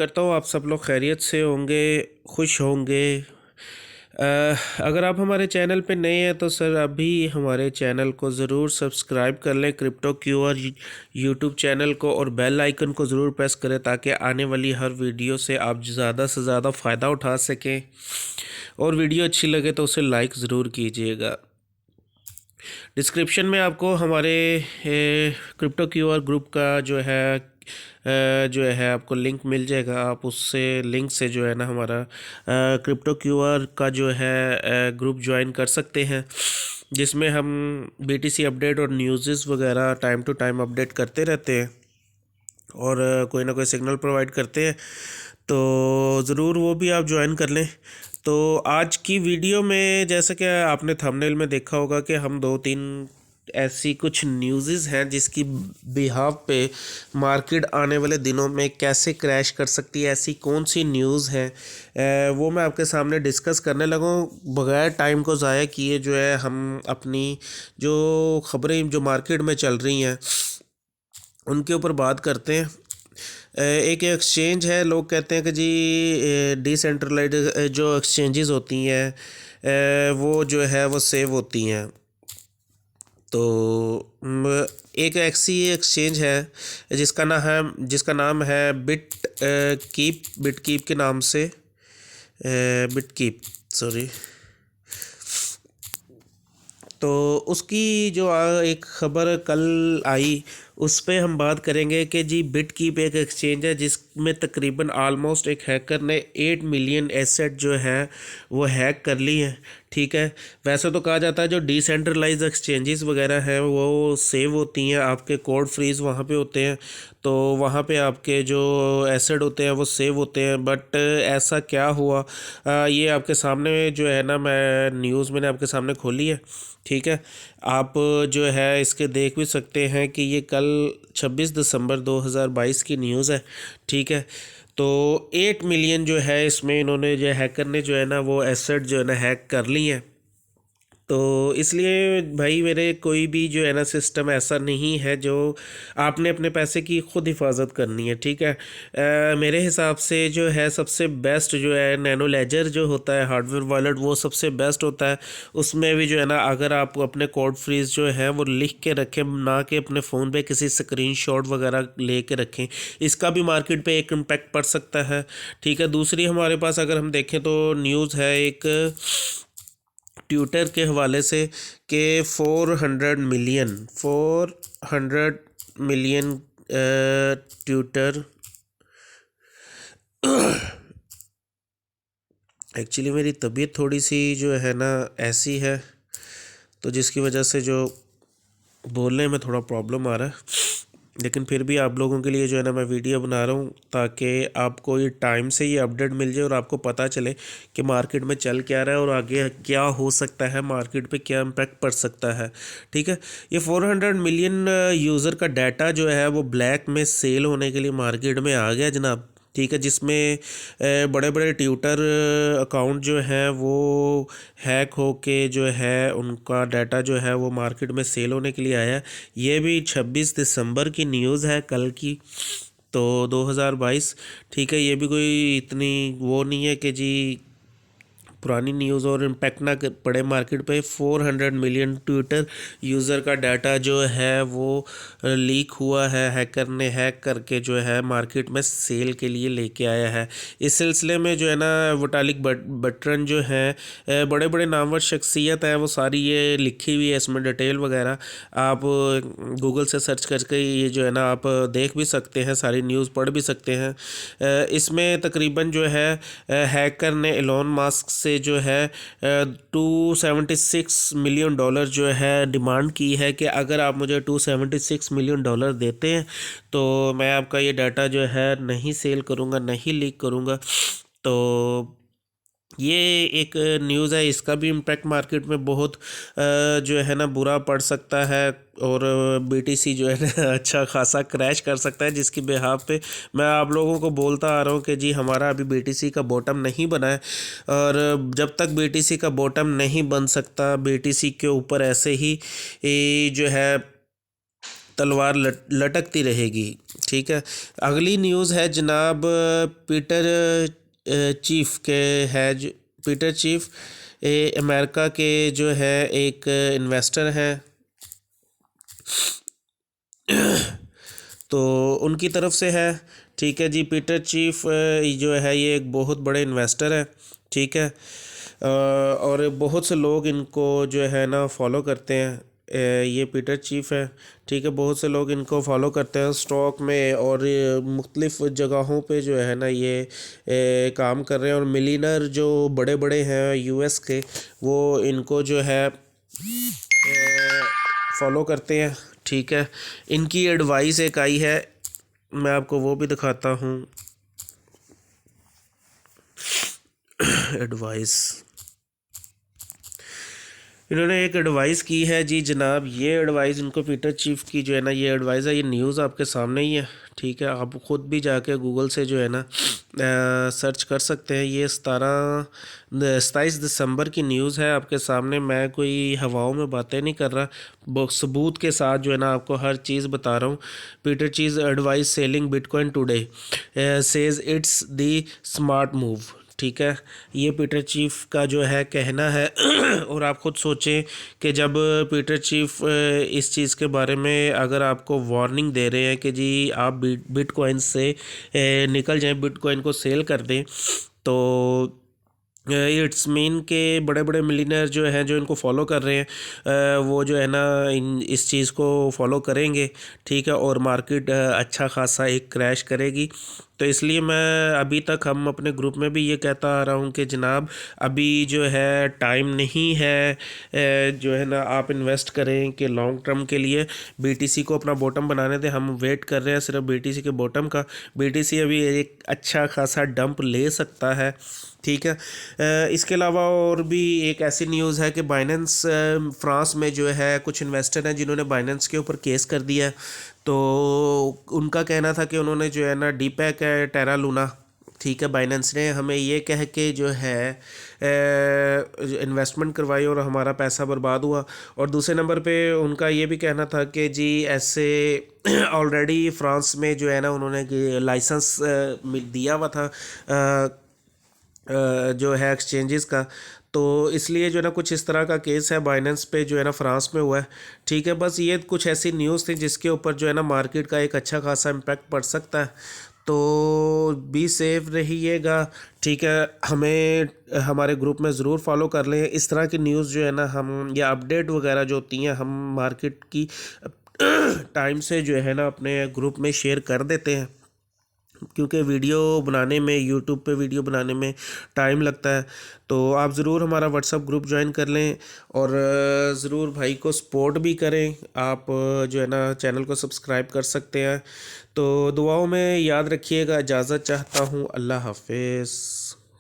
करता हूँ आप सब लोग खैरियत से होंगे, खुश होंगे। अगर आप हमारे चैनल पे नए हैं तो सर अभी हमारे चैनल को ज़रूर सब्सक्राइब कर लें, क्रिप्टो क्यूआर यूट्यूब चैनल को, और बेल आइकन को ज़रूर प्रेस करें ताकि आने वाली हर वीडियो से आप ज़्यादा से ज़्यादा फ़ायदा उठा सकें। और वीडियो अच्छी लगे तो उसे लाइक ज़रूर कीजिएगा। डिस्क्रिप्शन में आपको हमारे क्रिप्टो क्यूआर ग्रुप का जो है आपको लिंक मिल जाएगा। आप उससे लिंक से जो है ना हमारा क्रिप्टो क्यूआर का जो है ग्रुप ज्वाइन कर सकते हैं, जिसमें हम बीटीसी अपडेट और न्यूज़ वगैरह टाइम टू टाइम अपडेट करते रहते हैं और कोई ना कोई सिग्नल प्रोवाइड करते हैं। तो ज़रूर वो भी आप ज्वाइन कर लें। तो आज की वीडियो में जैसा कि आपने थंबनेल में देखा होगा कि हम 2-3 ऐसी कुछ न्यूज़ हैं जिसकी बिहाफ पे मार्केट आने वाले दिनों में कैसे क्रैश कर सकती है, ऐसी कौन सी न्यूज़ हैं वो मैं आपके सामने डिस्कस करने लगा हूँ। बगैर टाइम को ज़ाया किए जो है हम अपनी जो ख़बरें जो मार्केट में चल रही हैं उनके ऊपर बात करते हैं। एक एक्सचेंज है, लोग कहते हैं कि जी डिसेंट्रलाइज्ड जो एक्सचेंजेस होती हैं वो जो है वो सेव होती हैं। तो एक ऐसी एक्सचेंज है जिसका नाम है बिट कीप के नाम से, बिट कीप सॉरी। तो उसकी जो एक ख़बर कल आई उस पर हम बात करेंगे कि जी बिटकीप एक एक्सचेंज है जिसमें तकरीबन आलमोस्ट एक हैकर ने 8 मिलियन एसेट जो है वो हैक कर ली है। ठीक है, वैसे तो कहा जाता है जो डिसेंट्रलाइज एक्सचेंजेस वगैरह हैं वो सेव होती हैं, आपके कोड फ्रीज वहाँ पे होते हैं, तो वहाँ पे आपके जो एसेट होते हैं वो सेव होते हैं। बट ऐसा क्या हुआ ये आपके सामने जो है ना मैं न्यूज़ मैंने आपके सामने खोली है। ठीक है, आप जो है इसके देख भी सकते हैं कि ये कल 26 दिसंबर 2022 की न्यूज़ है। ठीक है, तो 8 मिलियन जो है इसमें इन्होंने जो हैकर ने जो है ना वो एसेट जो है ना हैक कर ली है। तो इसलिए भाई मेरे कोई भी जो है ना सिस्टम ऐसा नहीं है जो आपने अपने पैसे की खुद हिफाजत करनी है। ठीक है, मेरे हिसाब से जो है सबसे बेस्ट जो है नैनो लेजर जो होता है हार्डवेयर वॉलेट वो सबसे बेस्ट होता है। उसमें भी जो है ना अगर आप अपने कोड फ्रीज जो है वो लिख के रखें, ना कि अपने फ़ोन पे किसी स्क्रीनशॉट वगैरह ले के रखें, इसका भी मार्केट पे एक इम्पैक्ट पड़ सकता है। ठीक है, दूसरी हमारे पास अगर हम देखें तो न्यूज़ है एक ट्विटर के हवाले से कि 400 मिलियन ट्विटर एक्चुअली मेरी तबीयत थोड़ी सी जो है ना ऐसी है तो जिसकी वजह से जो बोलने में थोड़ा प्रॉब्लम आ रहा है, लेकिन फिर भी आप लोगों के लिए जो है ना मैं वीडियो बना रहा हूँ ताकि आपको ये टाइम से ये अपडेट मिल जाए और आपको पता चले कि मार्केट में चल क्या रहा है और आगे क्या हो सकता है, मार्केट पे क्या इम्पैक्ट पड़ सकता है। ठीक है, ये 400 मिलियन यूज़र का डाटा जो है वो ब्लैक में सेल होने के लिए मार्केट में आ गया जनाब। ठीक है, जिसमें बड़े बड़े ट्विटर अकाउंट जो हैं वो हैक हो के जो है उनका डाटा जो है वो मार्केट में सेल होने के लिए आया है। ये भी 26 दिसंबर की न्यूज़ है कल की, तो 2022। ठीक है, ये भी कोई इतनी वो नहीं है कि जी पुरानी न्यूज़ और इम्पैक्ट ना पड़े मार्केट पे। 400 मिलियन ट्विटर यूज़र का डाटा जो है वो लीक हुआ है, हैकर ने हैक करके जो है मार्केट में सेल के लिए लेके आया है। इस सिलसिले में जो है ना विटालिक बटरन जो है बड़े बड़े नामवर शख्सियत हैं, वो सारी ये लिखी हुई है इसमें डिटेल वगैरह, आप गूगल से सर्च करके ये जो है ना आप देख भी सकते हैं, सारी न्यूज़ पढ़ भी सकते हैं। इसमें तकरीबन जो है हैकर ने एलोन मास्क से जो है 276 मिलियन डॉलर जो है डिमांड की है कि अगर आप मुझे 276 मिलियन डॉलर देते हैं तो मैं आपका ये डाटा जो है नहीं सेल करूँगा, नहीं लीक करूँगा। तो ये एक न्यूज़ है, इसका भी इम्पैक्ट मार्केट में बहुत जो है ना बुरा पड़ सकता है और बीटीसी जो है ना अच्छा खासा क्रैश कर सकता है, जिसकी बिहाफ पे मैं आप लोगों को बोलता आ रहा हूँ कि जी हमारा अभी बीटीसी का बॉटम नहीं बना है, और जब तक बीटीसी का बॉटम नहीं बन सकता बीटीसी के ऊपर ऐसे ही जो है तलवार लटकती रहेगी। ठीक है। अगली न्यूज़ है जनाब पीटर चीफ के है जो पीटर चीफ अमेरिका के जो है एक इन्वेस्टर हैं। तो उनकी तरफ से है, ठीक है जी। पीटर चीफ जो है ये एक बहुत बड़े इन्वेस्टर है, ठीक है। और बहुत से लोग इनको जो है ना फॉलो करते हैं। ये पीटर चीफ है, ठीक है। बहुत से लोग इनको फॉलो करते हैं स्टॉक में और मुख्तलिफ़ जगहों पे जो है ना ये काम कर रहे हैं। और मिलियनर जो बड़े बड़े हैं यूएस के, वो इनको जो है फॉलो करते हैं, ठीक है। इनकी एडवाइस एक आई है, मैं आपको वो भी दिखाता हूँ। एडवाइस इन्होंने एक एडवाइस की है जी जनाब। ये एडवाइस इनको पीटर चीफ की जो है ना ये एडवाइस है। ये न्यूज़ आपके सामने ही है, ठीक है। आप ख़ुद भी जाके गूगल से जो है ना सर्च कर सकते हैं। ये 27 दिसंबर की न्यूज़ है आपके सामने। मैं कोई हवाओं में बातें नहीं कर रहा, सबूत के साथ जो है ना आपको हर चीज़ बता रहा हूँ। पीटर चीज advice selling bitcoin today says it's the smart move, ठीक है। ये पीटर चीफ का जो है कहना है। और आप ख़ुद सोचें कि जब पीटर चीफ इस चीज़ के बारे में अगर आपको वार्निंग दे रहे हैं कि जी आप बिटकॉइन से निकल जाएं, बिटकॉइन को सेल कर दें, तो इट्स मीन के बड़े बड़े मिलियनर जो हैं जो इनको फॉलो कर रहे हैं वो जो है ना इस चीज़ को फॉलो करेंगे, ठीक है। और मार्केट अच्छा खासा एक क्रैश करेगी। तो इसलिए मैं अभी तक हम अपने ग्रुप में भी ये कहता आ रहा हूँ कि जनाब अभी जो है टाइम नहीं है जो है ना आप इन्वेस्ट करें कि लॉन्ग टर्म के लिए बीटीसी को अपना बॉटम बनाने दें। हम वेट कर रहे हैं सिर्फ बीटीसी के बॉटम का। बीटीसी अभी एक अच्छा खासा डंप ले सकता है, ठीक है। इसके अलावा और भी एक ऐसी न्यूज़ है कि बाइनेंस फ्रांस में जो है कुछ इन्वेस्टर हैं जिन्होंने बाइनेंस के ऊपर केस कर दिया है। तो उनका कहना था कि उन्होंने जो है ना डीपैक है टेरा लूना, ठीक है, बाइनेंस ने हमें ये कह के जो है इन्वेस्टमेंट करवाई और हमारा पैसा बर्बाद हुआ। और दूसरे नंबर पे उनका ये भी कहना था कि जी ऐसे ऑलरेडी फ्रांस में जो है ना उन्होंने लाइसेंस दिया हुआ था जो है एक्सचेंजेस का। तो इसलिए जो है ना कुछ इस तरह का केस है बाइनेंस पे जो है ना फ्रांस में हुआ है, ठीक है। बस ये कुछ ऐसी न्यूज़ थी जिसके ऊपर जो है ना मार्केट का एक अच्छा खासा इम्पैक्ट पड़ सकता है। तो बी सेफ रहिएगा, ठीक है। हमें हमारे ग्रुप में ज़रूर फॉलो कर लें। इस तरह की न्यूज़ जो है ना हम या अपडेट वगैरह जो होती हैं हम मार्केट की टाइम से जो है ना अपने ग्रुप में शेयर कर देते हैं, क्योंकि वीडियो बनाने में यूट्यूब पे वीडियो बनाने में टाइम लगता है। तो आप ज़रूर हमारा व्हाट्सअप ग्रुप ज्वाइन कर लें और ज़रूर भाई को सपोर्ट भी करें। आप जो है ना चैनल को सब्सक्राइब कर सकते हैं। तो दुआओं में याद रखिएगा। इजाज़त चाहता हूँ। अल्लाह हाफिज़।